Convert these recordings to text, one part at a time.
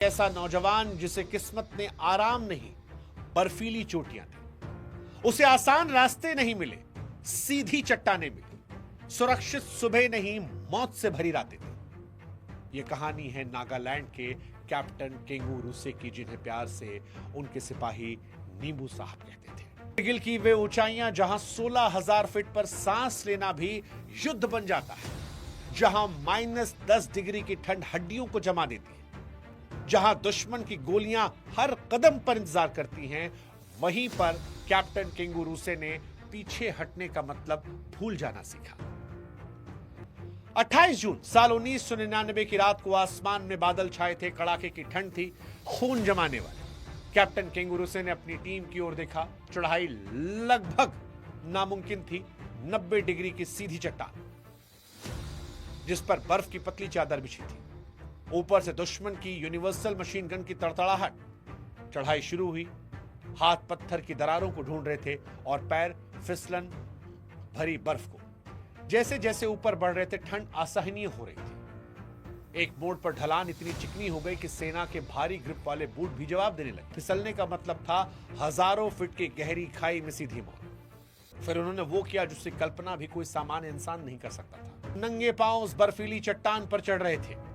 ऐसा नौजवान जिसे किस्मत ने आराम नहीं बर्फीली चोटियां दी, उसे आसान रास्ते नहीं मिले, सीधी चट्टाने मिली, सुरक्षित सुबह नहीं मौत से भरी रातें थी। यह कहानी है नागालैंड के कैप्टन केंगू रूसे की, जिन्हें प्यार से उनके सिपाही नींबू साहब कहते थे। कारगिल की वे ऊंचाइयां जहां 16,000 फीट पर सांस लेना भी युद्ध बन जाता है, जहां -10 डिग्री की ठंड हड्डियों को जमा देती है, जहां दुश्मन की गोलियां हर कदम पर इंतजार करती हैं, वहीं पर कैप्टन केंगू रूसे ने पीछे हटने का मतलब भूल जाना सीखा। 28 जून साल 1999 की रात को आसमान में बादल छाए थे, कड़ाके की ठंड थी, खून जमाने वाले। कैप्टन केंगू रूसे ने अपनी टीम की ओर देखा। चढ़ाई लगभग नामुमकिन थी। 90 डिग्री की सीधी चट्टान जिस पर बर्फ की पतली चादर बिछी थी, ऊपर से दुश्मन की यूनिवर्सल मशीन गन की तड़तड़ाहट। चढ़ाई शुरू हुई। हाथ पत्थर की दरारों को ढूंढ रहे थे और पैर फिसलन भरी बर्फ को। जैसे जैसे ऊपर बढ़ रहे थे, ठंड असहनीय हो रही थी। एक मोड़ पर ढलान इतनी चिकनी हो गई कि सेना के भारी ग्रिप वाले बूट भी जवाब देने लगे। फिसलने का मतलब था हजारों फीट की गहरी खाई में सीधी मौत। फिर उन्होंने वो किया जिसकी कल्पना भी कोई सामान्य इंसान नहीं कर सकता था। नंगे पांव उस बर्फीली चट्टान पर चढ़ रहे थे।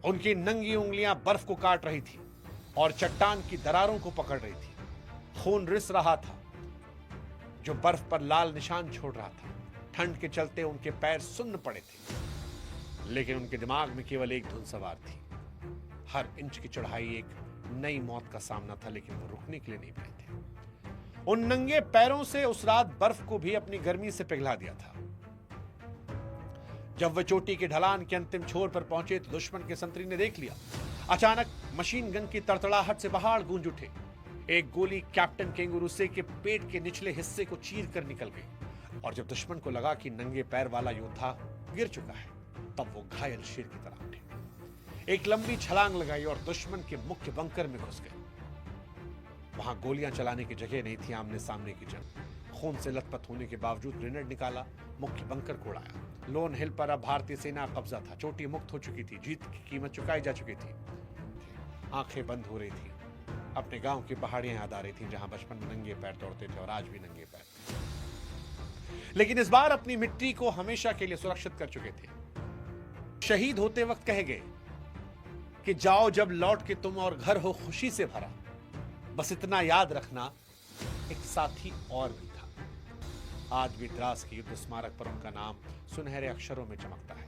उनकी नंगी उंगलियां बर्फ को काट रही थी और चट्टान की दरारों को पकड़ रही थी। खून रिस रहा था जो बर्फ पर लाल निशान छोड़ रहा था। ठंड के चलते उनके पैर सुन्न पड़े थे, लेकिन उनके दिमाग में केवल एक धुन सवार थी। हर इंच की चढ़ाई एक नई मौत का सामना था, लेकिन वो रुकने के लिए नहीं पाए थे। उन नंगे पैरों से उस रात बर्फ को भी अपनी गर्मी से पिघला दिया था। जब वे चोटी के ढलान के अंतिम छोर पर पहुंचे तो दुश्मन के संतरी ने देख लिया। अचानक मशीन गन की तड़तड़ाहट से पहाड़ गूंज उठे। एक गोली कैप्टन केंगू रूसे के पेट के निचले हिस्से को चीर कर निकल गई, और जब दुश्मन को लगा कि नंगे पैर वाला योद्धा गिर चुका है, तब वो घायल शेर की तरह उठे। एक लंबी छलांग लगाई और दुश्मन के मुख्य बंकर में घुस गए। वहां गोलियां चलाने की जगह नहीं थी, आमने सामने की जंग। खून से लथपथ होने के बावजूद ग्रेनेड निकाला, मुख्य बंकर को उड़ाया। लोन हिल पर अब भारतीय सेना कब्जा था। चोटी मुक्त हो चुकी थी, जीत की कीमत चुकाई जा चुकी थी। आंखें बंद हो रही थी। अपने गांव की पहाड़ियां याद आ रही थी, जहां बचपन में नंगे पैर दौड़ते थे और आज भी नंगे पैर। लेकिन इस बार अपनी मिट्टी को हमेशा के लिए सुरक्षित कर चुके थे। शहीद होते वक्त कह गए कि जाओ जब लौट के तुम और घर हो खुशी से भरा। बस इतना याद रखना, एक साथी और भी था। आज भी द्रास के युद्ध स्मारक पर उनका नाम सुनहरे अक्षरों में चमकता है।